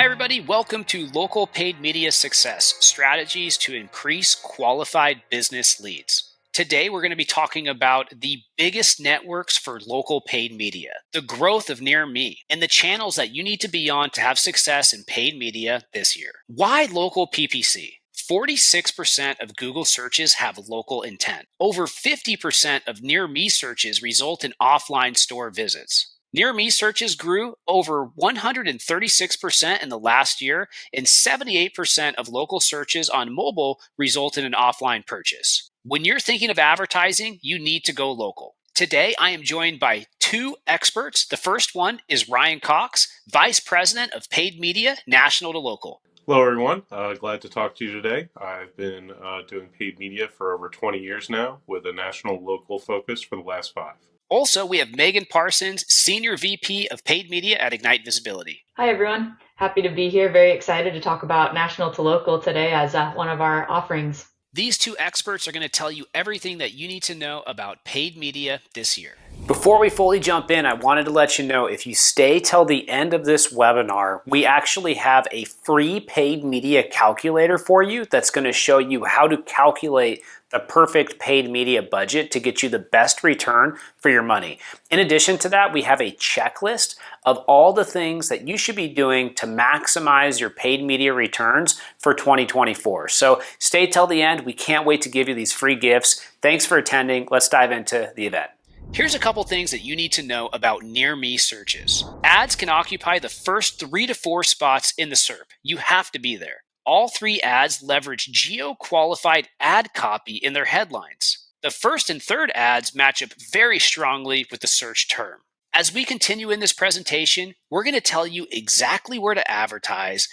Hi, everybody. Welcome to Local Paid Media Success Strategies to Increase Qualified Business Leads. Today, we're going to be talking about the biggest networks for local paid media, the growth of Near Me, and the channels that you need to be on to have success in paid media this year. Why local PPC? 46% of Google searches have local intent. Over 50% of Near Me searches result in offline store visits. Near Me searches grew over 136% in the last year, and 78% of local searches on mobile result in an offline purchase. When you're thinking of advertising, you need to go local. Today, I am joined by two experts. The first one is Ryan Cox, Vice President of Paid Media, National to Local. Hello, everyone. Glad to talk to you today. I've been doing paid media for over 20 years now with a national local focus for the last 5. Also, we have Megan Parsons, Senior VP of Paid Media at Ignite Visibility. Hi, everyone. Happy to be here. Very excited to talk about national to local today as one of our offerings. These two experts are going to tell you everything that you need to know about paid media this year. Before we fully jump in, I wanted to let you know if you stay till the end of this webinar, we actually have a free paid media calculator for you that's going to show you how to calculate the perfect paid media budget to get you the best return for your money. In addition to that, we have a checklist of all the things that you should be doing to maximize your paid media returns for 2024. So stay till the end. We can't wait to give you these free gifts. Thanks for attending. Let's dive into the event. Here's a couple things that you need to know about Near Me searches. Ads can occupy the first 3 to 4 spots in the SERP. You have to be there. All 3 ads leverage geo-qualified ad copy in their headlines. The first and third ads match up very strongly with the search term. As we continue in this presentation, we're going to tell you exactly where to advertise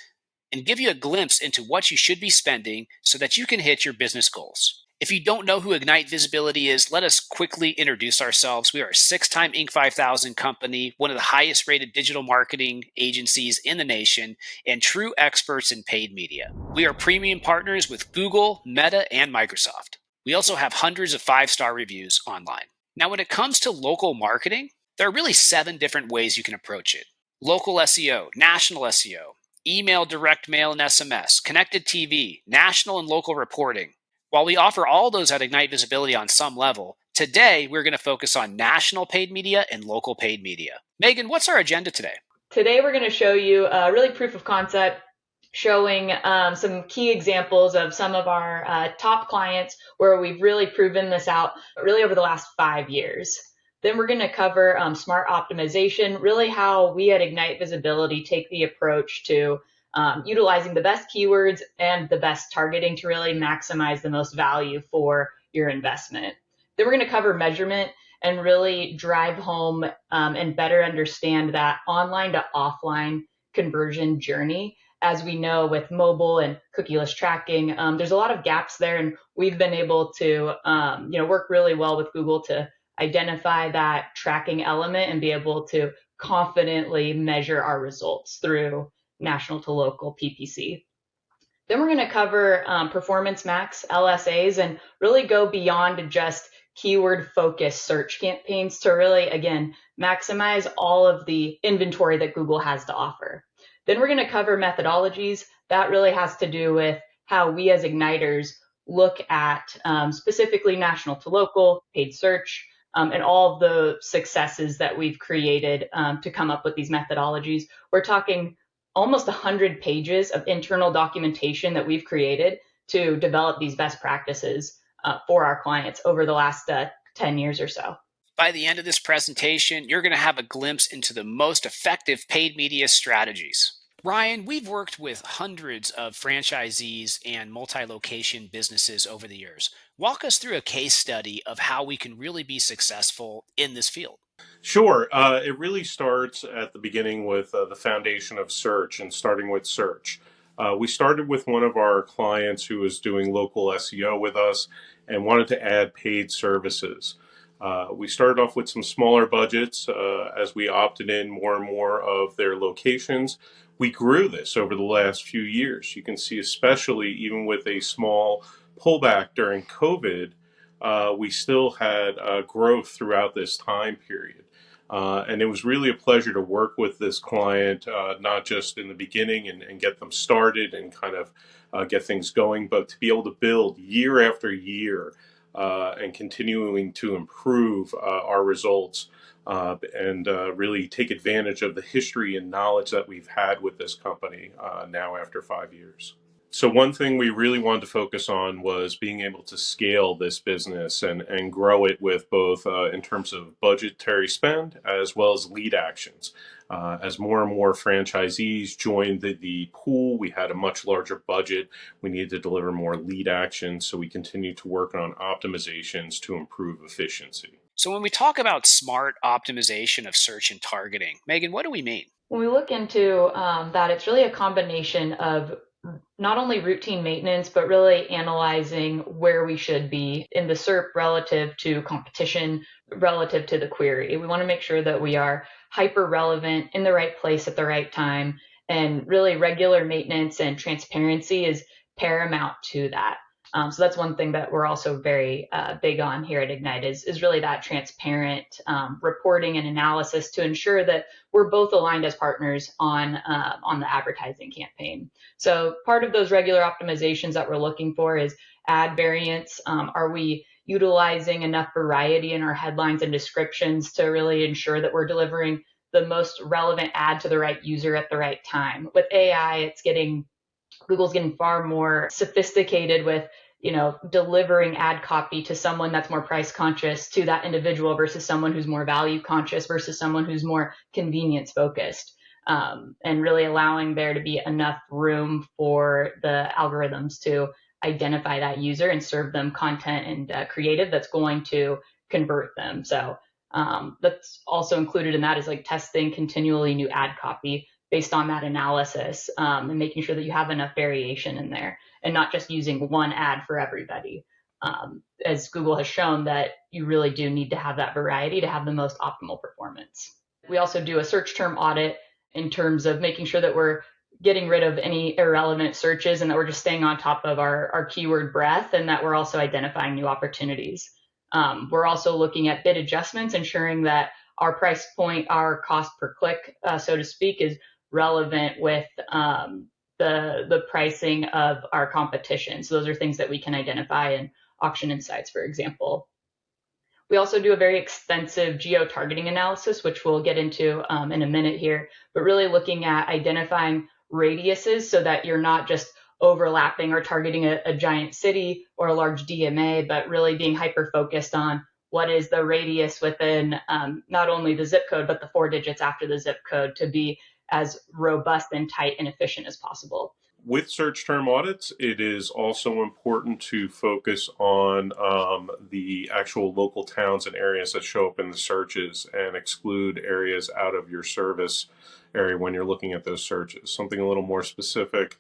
and give you a glimpse into what you should be spending so that you can hit your business goals. If you don't know who Ignite Visibility is, let us quickly introduce ourselves. We are a 6-time Inc. 5000 company, one of the highest rated digital marketing agencies in the nation, and true experts in paid media. We are premium partners with Google, Meta, and Microsoft. We also have hundreds of 5-star reviews online. Now, when it comes to local marketing, there are really 7 different ways you can approach it. Local SEO, national SEO, email, direct mail, and SMS, connected TV, national and local reporting. While we offer all those at Ignite Visibility on some level, today we're going to focus on national paid media and local paid media. Megan, what's our agenda today? Today we're going to show you really proof of concept, showing some key examples of some of our top clients where we've really proven this out really over the last 5 years. Then we're going to cover smart optimization, really how we at Ignite Visibility take the approach to utilizing the best keywords and the best targeting to really maximize the most value for your investment. Then we're going to cover measurement and really drive home and better understand that online to offline conversion journey. As we know, with mobile and cookieless tracking, there's a lot of gaps there, and we've been able to work really well with Google to identify that tracking element and be able to confidently measure our results through national to local PPC. Then we're going to cover Performance Max LSAs and really go beyond just keyword focused search campaigns to really, again, maximize all of the inventory that Google has to offer. Then we're going to cover methodologies. That really has to do with how we as Igniters look at specifically national to local, paid search, and all of the successes that we've created to come up with these methodologies. We're talking almost 100 pages of internal documentation that we've created to develop these best practices for our clients over the last 10 years or so. By the end of this presentation, you're going to have a glimpse into the most effective paid media strategies. Ryan, we've worked with hundreds of franchisees and multi-location businesses over the years. Walk us through a case study of how we can really be successful in this field. Sure. It really starts at the beginning with the foundation of search and starting with search. We started with one of our clients who was doing local SEO with us and wanted to add paid services. We started off with some smaller budgets as we opted in more and more of their locations. We grew this over the last few years. You can see, especially even with a small pullback during COVID, we still had growth throughout this time period. And it was really a pleasure to work with this client, not just in the beginning and get them started and kind of get things going, but to be able to build year after year and continuing to improve our results and really take advantage of the history and knowledge that we've had with this company now after 5 years. So one thing we really wanted to focus on was being able to scale this business and grow it with both in terms of budgetary spend as well as lead actions. As more and more franchisees joined the pool, we had a much larger budget. We needed to deliver more lead actions, so we continued to work on optimizations to improve efficiency. So when we talk about smart optimization of search and targeting, Megan, what do we mean? When we look into that, it's really a combination of not only routine maintenance, but really analyzing where we should be in the SERP relative to competition, relative to the query. We want to make sure that we are hyper relevant in the right place at the right time. And really, regular maintenance and transparency is paramount to that. So that's one thing that we're also very big on here at Ignite is really that transparent reporting and analysis to ensure that we're both aligned as partners on the advertising campaign. So part of those regular optimizations that we're looking for is ad variance. Are we utilizing enough variety in our headlines and descriptions to really ensure that we're delivering the most relevant ad to the right user at the right time? With AI, Google's getting far more sophisticated with, delivering ad copy to someone that's more price conscious to that individual versus someone who's more value conscious versus someone who's more convenience focused. And really allowing there to be enough room for the algorithms to identify that user and serve them content and creative that's going to convert them. So that's also included in that is like testing continually new ad copy based on that analysis and making sure that you have enough variation in there and not just using one ad for everybody. As Google has shown that you really do need to have that variety to have the most optimal performance. We also do a search term audit in terms of making sure that we're getting rid of any irrelevant searches and that we're just staying on top of our keyword breadth and that we're also identifying new opportunities. We're also looking at bid adjustments, ensuring that our price point, our cost per click, so to speak, is relevant with the pricing of our competition. So those are things that we can identify in Auction Insights, for example. We also do a very extensive geo-targeting analysis, which we'll get into in a minute here, but really looking at identifying radiuses so that you're not just overlapping or targeting a giant city or a large DMA, but really being hyper-focused on what is the radius within not only the zip code, but the 4 digits after the zip code to be as robust and tight and efficient as possible. With search term audits, it is also important to focus on the actual local towns and areas that show up in the searches and exclude areas out of your service area when you're looking at those searches. Something a little more specific.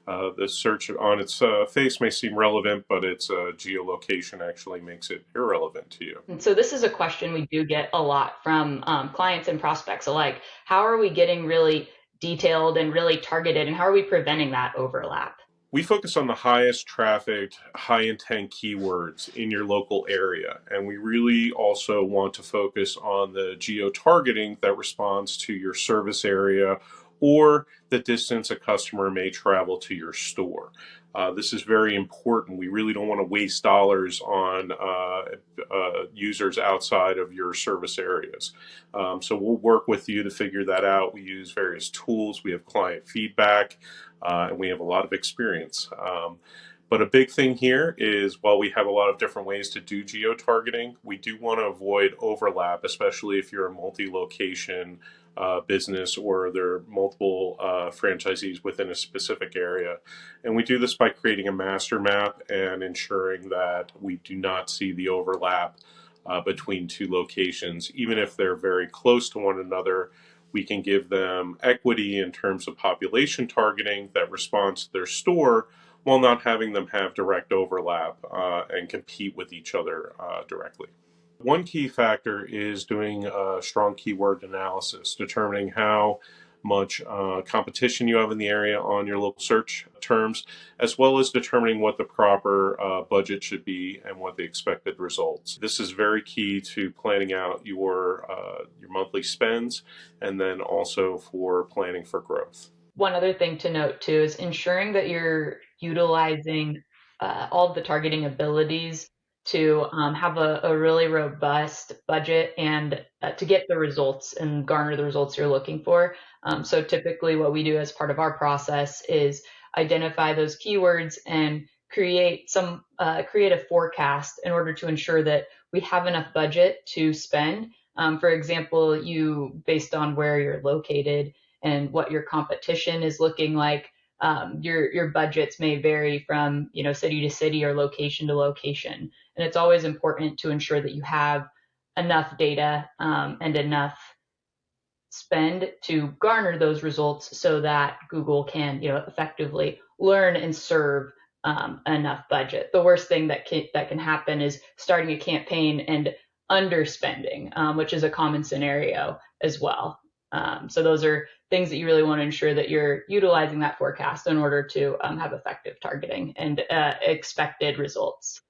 The search on its face may seem relevant, but its geolocation actually makes it irrelevant to you. And so this is a question we do get a lot from clients and prospects alike. How are we getting really detailed and really targeted, and how are we preventing that overlap? We focus on the highest trafficked, high intent keywords in your local area. And we really also want to focus on the geo targeting that responds to your service area or the distance a customer may travel to your store. This is very important. We really don't want to waste dollars on users outside of your service areas. So we'll work with you to figure that out. We use various tools. We have client feedback, and we have a lot of experience. But a big thing here is while we have a lot of different ways to do geo-targeting, we do want to avoid overlap, especially if you're a multi-location business or there are multiple franchisees within a specific area. And we do this by creating a master map and ensuring that we do not see the overlap between two locations. Even if they're very close to one another, we can give them equity in terms of population targeting that responds to their store while not having them have direct overlap and compete with each other directly. One key factor is doing a strong keyword analysis, determining how much competition you have in the area on your local search terms, as well as determining what the proper budget should be and what the expected results. This is very key to planning out your monthly spends, and then also for planning for growth. One other thing to note too is ensuring that you're utilizing all of the targeting abilities to have a really robust budget and to get the results and garner the results you're looking for. So typically what we do as part of our process is identify those keywords and create a forecast in order to ensure that we have enough budget to spend. For example, based on where you're located and what your competition is looking like, your budgets may vary from city to city or location to location, and it's always important to ensure that you have enough data and enough spend to garner those results so that Google can effectively learn and serve enough budget. The worst thing that can happen is starting a campaign and underspending, which is a common scenario as well. So those are things that you really want to ensure that you're utilizing that forecast in order to have effective targeting and expected results.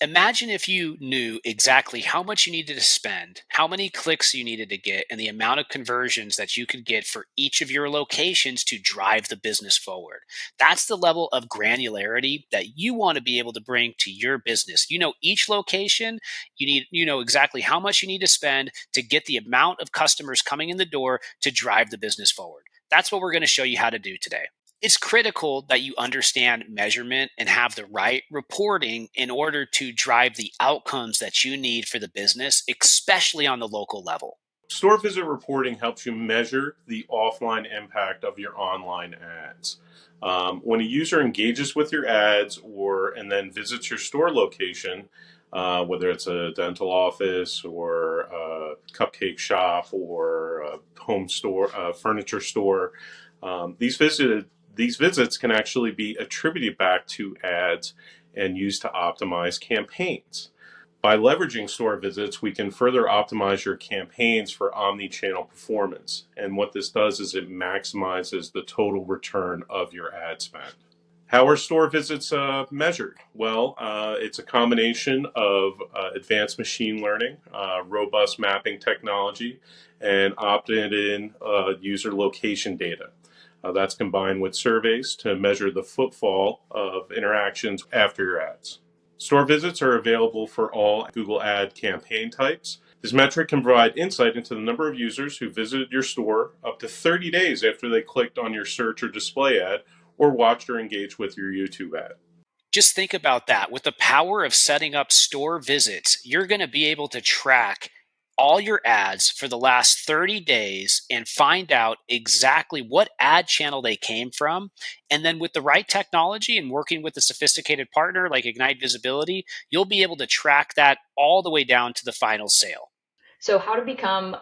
Imagine if you knew exactly how much you needed to spend, how many clicks you needed to get, and the amount of conversions that you could get for each of your locations to drive the business forward. That's the level of granularity that you want to be able to bring to your business. You know, each location, you know exactly how much you need to spend to get the amount of customers coming in the door to drive the business forward. That's what we're going to show you how to do today. It's critical that you understand measurement and have the right reporting in order to drive the outcomes that you need for the business, especially on the local level. Store visit reporting helps you measure the offline impact of your online ads. When a user engages with your ads and then visits your store location, whether it's a dental office or a cupcake shop or a home store, a furniture store, these visits can actually be attributed back to ads and used to optimize campaigns. By leveraging store visits, we can further optimize your campaigns for omni-channel performance. And what this does is it maximizes the total return of your ad spend. How are store visits measured? Well, it's a combination of advanced machine learning, robust mapping technology, and opted-in user location data. That's combined with surveys to measure the footfall of interactions after your ads. Store visits are available for all Google Ad campaign types. This metric can provide insight into the number of users who visited your store up to 30 days after they clicked on your search or display ad or watched or engaged with your YouTube ad. Just think about that. With the power of setting up store visits, you're going to be able to track all your ads for the last 30 days and find out exactly what ad channel they came from. And then with the right technology and working with a sophisticated partner like Ignite Visibility, you'll be able to track that all the way down to the final sale. So how to become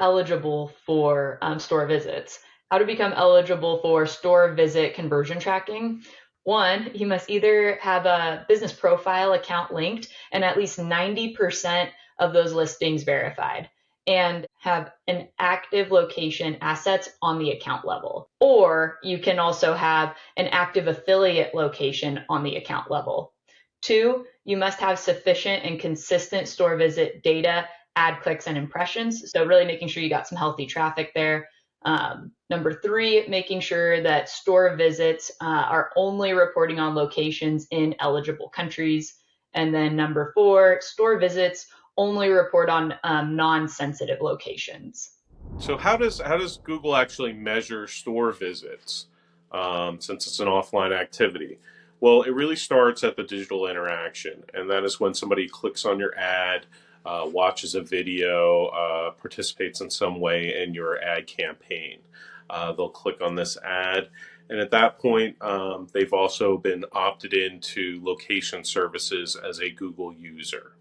eligible for store visits? How to become eligible for store visit conversion tracking? One, you must either have a business profile account linked and at least 90% of those listings verified and have an active location assets on the account level. Or you can also have an active affiliate location on the account level. Two, you must have sufficient and consistent store visit data, ad clicks, and impressions. So really making sure you got some healthy traffic there. Number three, making sure that store visits are only reporting on locations in eligible countries. And then number four, store visits only report on non-sensitive locations. So how does Google actually measure store visits since it's an offline activity? Well, it really starts at the digital interaction, and that is when somebody clicks on your ad, watches a video, participates in some way in your ad campaign. They'll click on this ad, and at that point, they've also been opted into location services as a Google user.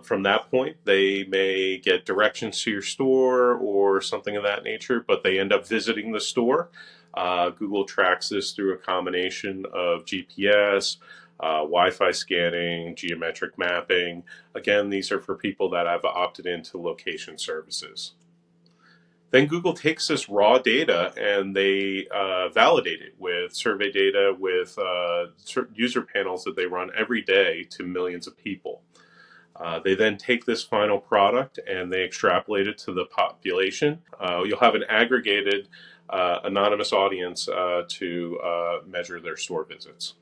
From that point, they may get directions to your store or something of that nature, but they end up visiting the store. Google tracks this through a combination of GPS, Wi-Fi scanning, geometric mapping. Again, these are for people that have opted into location services. Then Google takes this raw data and they validate it with survey data, with user panels that they run every day to millions of people. They then take this final product and they extrapolate it to the population. You'll have an aggregated anonymous audience to measure their store visits.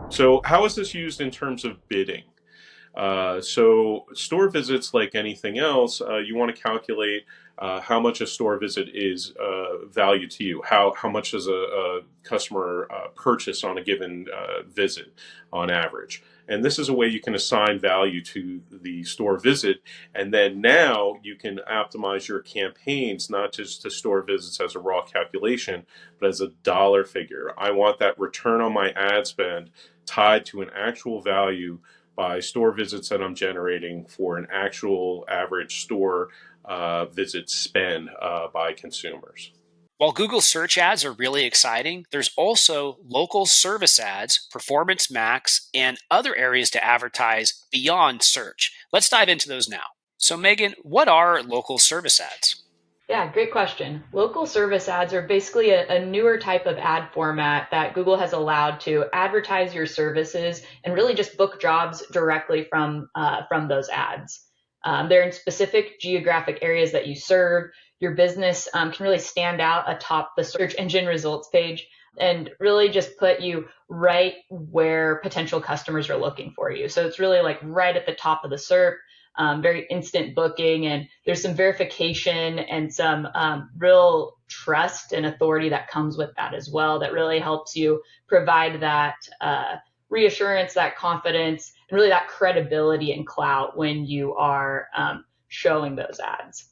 So how is this used in terms of bidding? So store visits, like anything else, you want to calculate how much a store visit is valued to you. How much does a customer purchase on a given visit on average? And this is a way you can assign value to the store visit. And then now you can optimize your campaigns, not just to store visits as a raw calculation, but as a dollar figure. I want that return on my ad spend tied to an actual value by store visits that I'm generating for an actual average store visit spend by consumers. While Google search ads are really exciting, there's also local service ads, Performance Max, and other areas to advertise beyond search. Let's dive into those now. So, Megan, what are local service ads? Yeah, great question. Local service ads are basically a newer type of ad format that Google has allowed to advertise your services and really just book jobs directly from those ads. They're in specific geographic areas that you serve. Your business can really stand out atop the search engine results page and really just put you right where potential customers are looking for you. So it's really like right at the top of the SERP, very instant booking, and there's some verification and some real trust and authority that comes with that as well, that really helps you provide that reassurance, that confidence, and really that credibility and clout when you are showing those ads.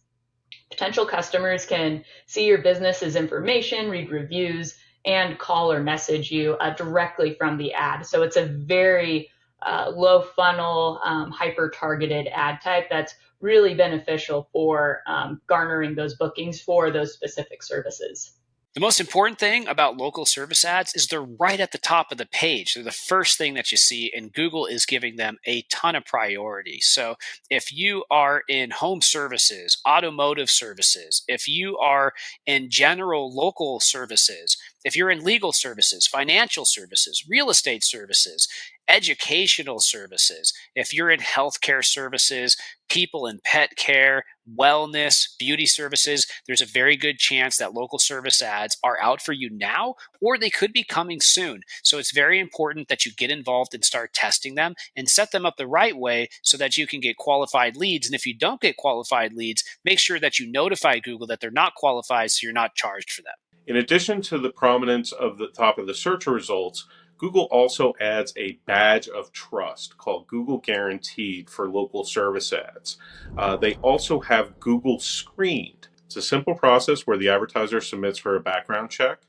Potential customers can see your business's information, read reviews, and call or message you directly from the ad. So it's a very low funnel, hyper targeted ad type that's really beneficial for garnering those bookings for those specific services. The most important thing about local service ads is they're right at the top of the page. They're the first thing that you see, and Google is giving them a ton of priority. So if you are in home services, automotive services, if you are in general local services, if you're in legal services, financial services, real estate services, educational services, if you're in healthcare services, people and pet care, wellness, beauty services, there's a very good chance that local service ads are out for you now, or they could be coming soon. So it's very important that you get involved and start testing them and set them up the right way so that you can get qualified leads. And if you don't get qualified leads, make sure that you notify Google that they're not qualified so you're not charged for them. In addition to the prominence of the top of the search results, Google also adds a badge of trust called Google Guaranteed for local service ads. They also have Google Screened. It's a simple process where the advertiser submits for a background check,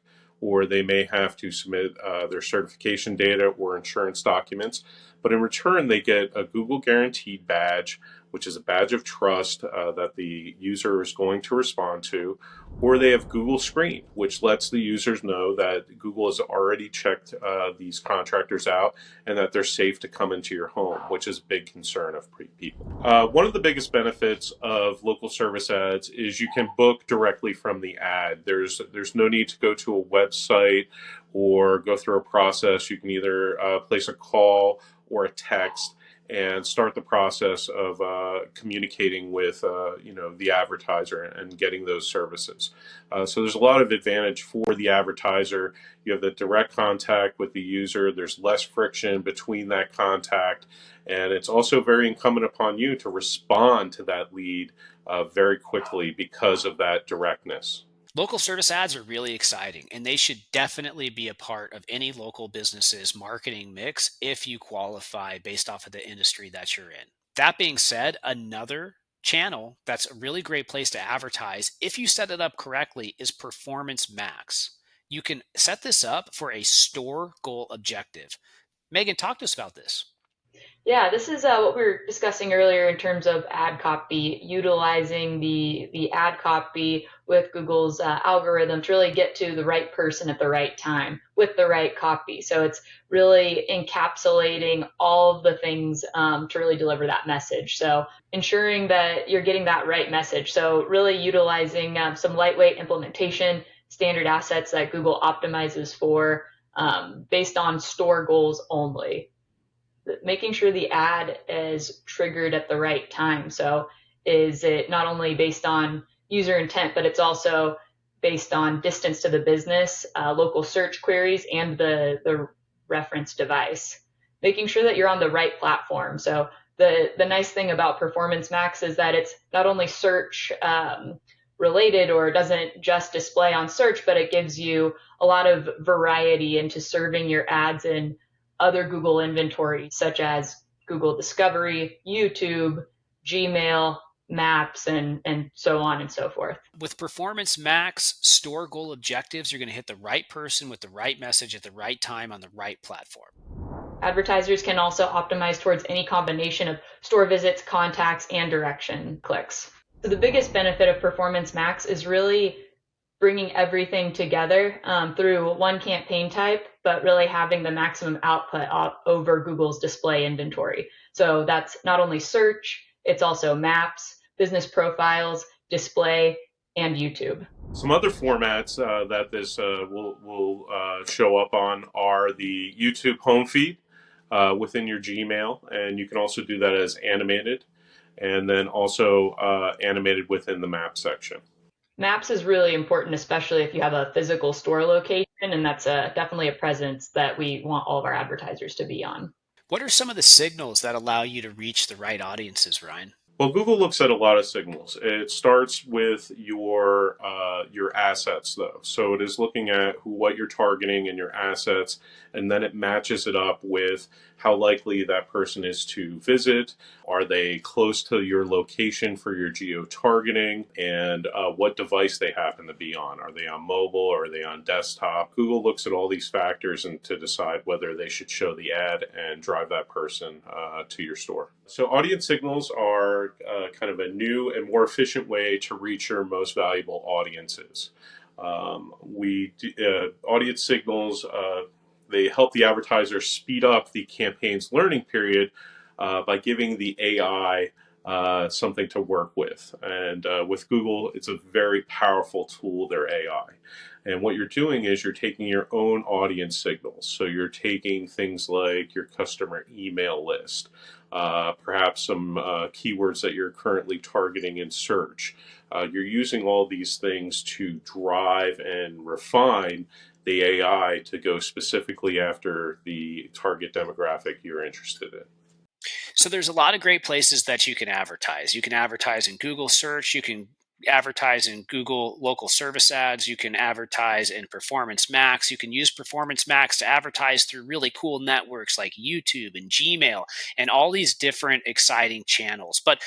or they may have to submit their certification data or insurance documents. But in return, they get a Google Guaranteed badge, which is a badge of trust that the user is going to respond to, or they have Google Screen, which lets the users know that Google has already checked these contractors out and that they're safe to come into your home, which is a big concern of people. One of the biggest benefits of local service ads is you can book directly from the ad. There's no need to go to a website or go through a process. You can either place a call or a text and start the process of communicating with the advertiser and getting those services. So there's a lot of advantage for the advertiser. You have the direct contact with the user. There's less friction between that contact. And it's also very incumbent upon you to respond to that lead very quickly because of that directness. Local service ads are really exciting, and they should definitely be a part of any local business's marketing mix if you qualify based off of the industry that you're in. That being said, another channel that's a really great place to advertise, if you set it up correctly, is Performance Max. You can set this up for a store goal objective. Megan, talk to us about this. Yeah, this is what we were discussing earlier in terms of ad copy, utilizing the ad copy with Google's algorithm to really get to the right person at the right time with the right copy. So it's really encapsulating all of the things to really deliver that message. So ensuring that you're getting that right message. So really utilizing some lightweight implementation, standard assets that Google optimizes for based on store goals only, making sure the ad is triggered at the right time. So is it not only based on user intent, but it's also based on distance to the business, local search queries, and the reference device. Making sure that you're on the right platform. So the nice thing about Performance Max is that it's not only search related, or it doesn't just display on search, but it gives you a lot of variety into serving your ads in other Google inventory, such as Google Discovery, YouTube, Gmail, Maps, and so on and so forth. With Performance Max store goal objectives, you're going to hit the right person with the right message at the right time on the right platform. Advertisers can also optimize towards any combination of store visits, contacts, and direction clicks. So the biggest benefit of Performance Max is really bringing everything together through one campaign type, but really having the maximum output over Google's display inventory. So that's not only search, it's also maps, business profiles, display, and YouTube. Some other formats that this will show up on are the YouTube home feed within your Gmail, and you can also do that as animated, and then also animated within the map section. Maps is really important, especially if you have a physical store location, and that's definitely a presence that we want all of our advertisers to be on. What are some of the signals that allow you to reach the right audiences, Ryan? Well, Google looks at a lot of signals. It starts with your assets, though. So it is looking at what you're targeting and your assets, and then it matches it up with how likely that person is to visit. Are they close to your location for your geo targeting, and what device they happen to be on? Are they on mobile or are they on desktop? Google looks at all these factors and to decide whether they should show the ad and drive that person to your store. So audience signals are kind of a new and more efficient way to reach your most valuable audiences. Audience signals, they help the advertiser speed up the campaign's learning period by giving the AI something to work with. And with Google, it's a very powerful tool, their AI. And what you're doing is you're taking your own audience signals. So you're taking things like your customer email list, perhaps some keywords that you're currently targeting in search. You're using all these things to drive and refine the AI to go specifically after the target demographic you're interested in. So there's a lot of great places that you can advertise. You can advertise in Google search, you can advertise in Google local service ads, you can advertise in Performance Max, you can use Performance Max to advertise through really cool networks like YouTube and Gmail and all these different exciting channels. But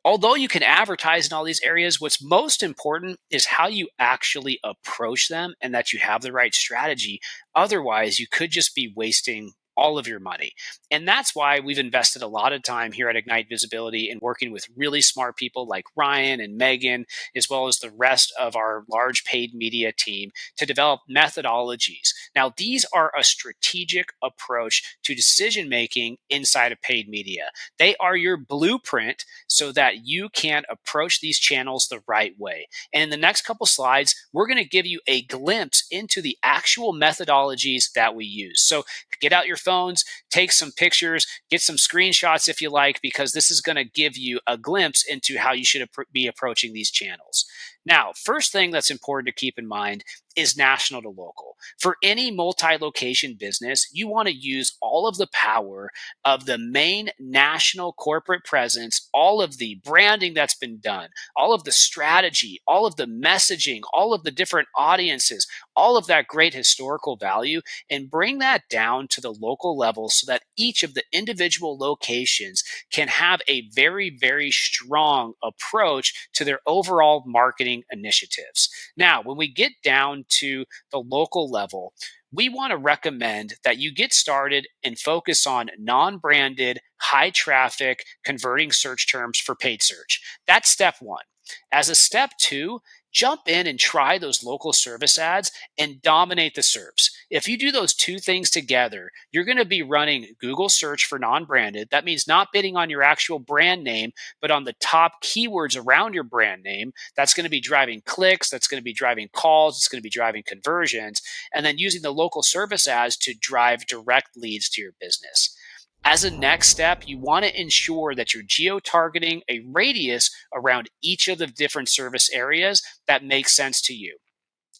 although you can advertise in all these areas, what's most important is how you actually approach them and that you have the right strategy. Otherwise, you could just be wasting all of your money. And that's why we've invested a lot of time here at Ignite Visibility in working with really smart people like Ryan and Megan, as well as the rest of our large paid media team to develop methodologies. Now, these are a strategic approach to decision making inside of paid media. They are your blueprint so that you can approach these channels the right way. And in the next couple slides, we're going to give you a glimpse into the actual methodologies that we use. So get out your phones, take some pictures, get some screenshots if you like, because this is going to give you a glimpse into how you should be approaching these channels. Now, first thing that's important to keep in mind is national to local. For any multi-location business, you want to use all of the power of the main national corporate presence, all of the branding that's been done, all of the strategy, all of the messaging, all of the different audiences, all of that great historical value, and bring that down to the local level so that each of the individual locations can have a very, very strong approach to their overall marketing initiatives. Now, when we get down to the local level, we want to recommend that you get started and focus on non-branded, high traffic, converting search terms for paid search. That's step one. As a step two, jump in and try those local service ads and dominate the SERPs. If you do those two things together, you're going to be running Google search for non-branded. That means not bidding on your actual brand name, but on the top keywords around your brand name. That's going to be driving clicks. That's going to be driving calls. It's going to be driving conversions. And then using the local service ads to drive direct leads to your business. As a next step, you want to ensure that you're geo-targeting a radius around each of the different service areas that makes sense to you.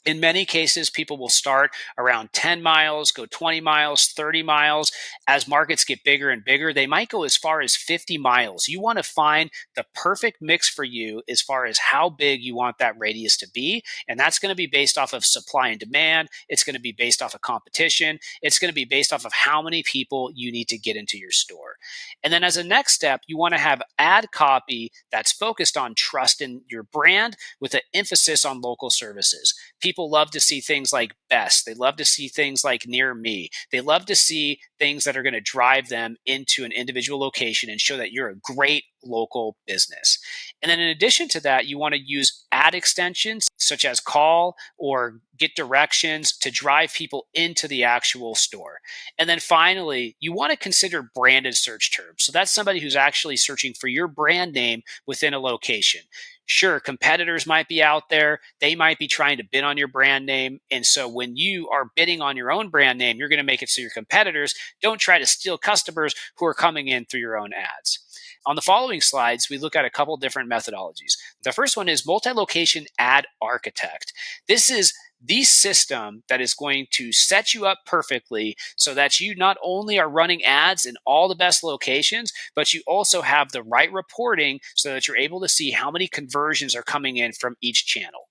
In many cases, people will start around 10 miles, go 20 miles, 30 miles. As markets get bigger and bigger, they might go as far as 50 miles. You want to find the perfect mix for you as far as how big you want that radius to be. And that's going to be based off of supply and demand. It's going to be based off of competition. It's going to be based off of how many people you need to get into your store. And then as a next step, you want to have ad copy that's focused on trust in your brand with an emphasis on local services. People love to see things like best. They love to see things like near me. They love to see things that are going to drive them into an individual location and show that you're a great local business. And then in addition to that, you want to use ad extensions such as call or get directions to drive people into the actual store. And then finally, you want to consider branded search terms. So that's somebody who's actually searching for your brand name within a location. Sure, competitors might be out there. They might be trying to bid on your brand name. And so when you are bidding on your own brand name, you're going to make it so your competitors don't try to steal customers who are coming in through your own ads. On the following slides, we look at a couple different methodologies. The first one is multi-location ad architect. This is the system that is going to set you up perfectly so that you not only are running ads in all the best locations, but you also have the right reporting so that you're able to see how many conversions are coming in from each channel.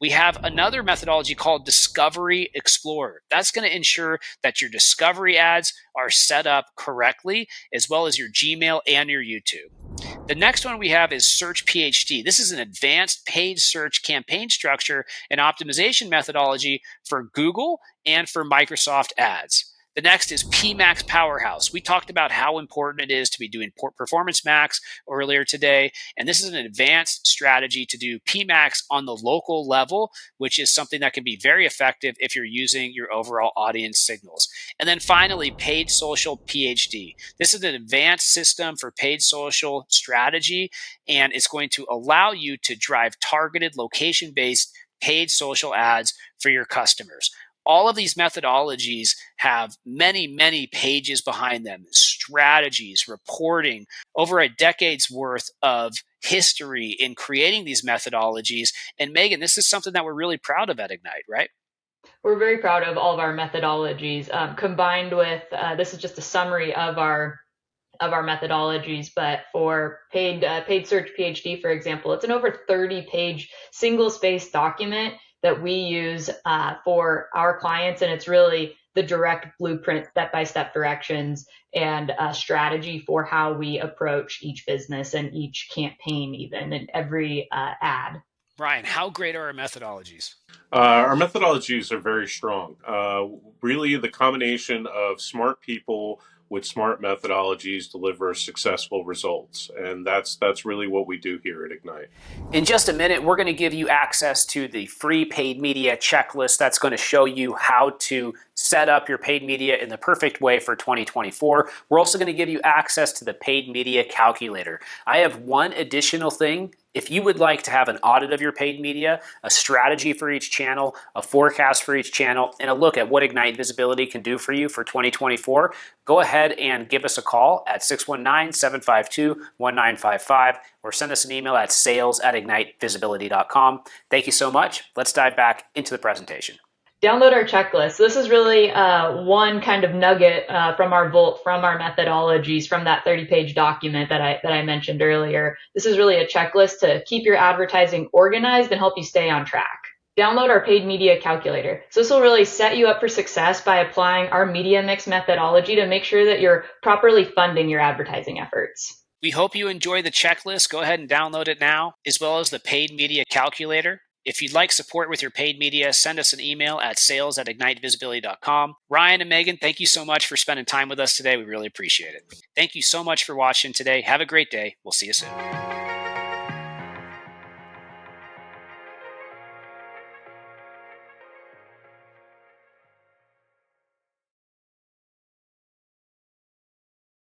We have another methodology called Discovery Explorer. That's going to ensure that your discovery ads are set up correctly, as well as your Gmail and your YouTube. The next one we have is Search PhD. This is an advanced paid search campaign structure and optimization methodology for Google and for Microsoft ads. The next is PMax Powerhouse. We talked about how important it is to be doing Performance Max earlier today, and this is an advanced strategy to do PMax on the local level, which is something that can be very effective if you're using your overall audience signals. And then finally, Paid Social PhD. This is an advanced system for paid social strategy, and it's going to allow you to drive targeted location-based paid social ads for your customers. All of these methodologies have many, many pages behind them, strategies, reporting, over a decade's worth of history in creating these methodologies. And Megan, this is something that we're really proud of at Ignite, right? We're very proud of all of our methodologies, combined with, this is just a summary of our methodologies, but for paid search PhD, for example, it's an over 30-page single-space document that we use for our clients, and it's really the direct blueprint, step-by-step directions, and strategy for how we approach each business and each campaign, even, and every ad. Ryan, how great are our methodologies? Our methodologies are very strong. Really, the combination of smart people with smart methodologies deliver successful results. And that's really what we do here at Ignite. In just a minute, we're going to give you access to the free paid media checklist that's going to show you how to set up your paid media in the perfect way for 2024. We're also going to give you access to the paid media calculator. I have one additional thing. If you would like to have an audit of your paid media, a strategy for each channel, a forecast for each channel, and a look at what Ignite Visibility can do for you for 2024, go ahead and give us a call at 619-752-1955 or send us an email at sales@ignitevisibility.com. Thank you so much. Let's dive back into the presentation. Download our checklist. This is really one kind of nugget from our Vault, from our methodologies, from that 30-page document that I mentioned earlier. This is really a checklist to keep your advertising organized and help you stay on track. Download our paid media calculator. So this will really set you up for success by applying our media mix methodology to make sure that you're properly funding your advertising efforts. We hope you enjoy the checklist. Go ahead and download it now, as well as the paid media calculator. If you'd like support with your paid media, send us an email at sales@ignitevisibility.com. Ryan and Megan, thank you so much for spending time with us today. We really appreciate it. Thank you so much for watching today. Have a great day. We'll see you soon.